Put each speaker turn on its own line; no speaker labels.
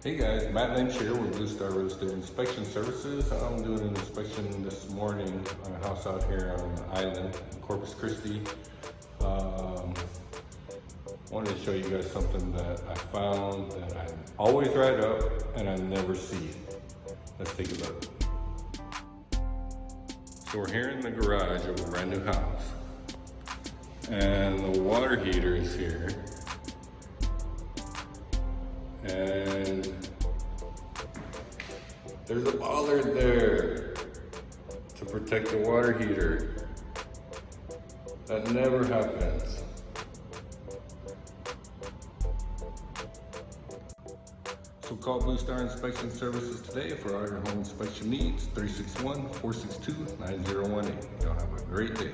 Hey guys, Matt Lynch here with Blue Star Real Estate Inspection Services. I'm doing an inspection this morning on a house out here on an island, Corpus Christi. Wanted to show you guys something that I found that I always write up and I never see it. Let's take a look. So we're here in the garage of a brand new house, and the water heater is here. And there's a bollard there to protect the water heater. That never happens. So call Blue Star Inspection Services today for all your home inspection needs. 361-462-9018. Y'all have a great day.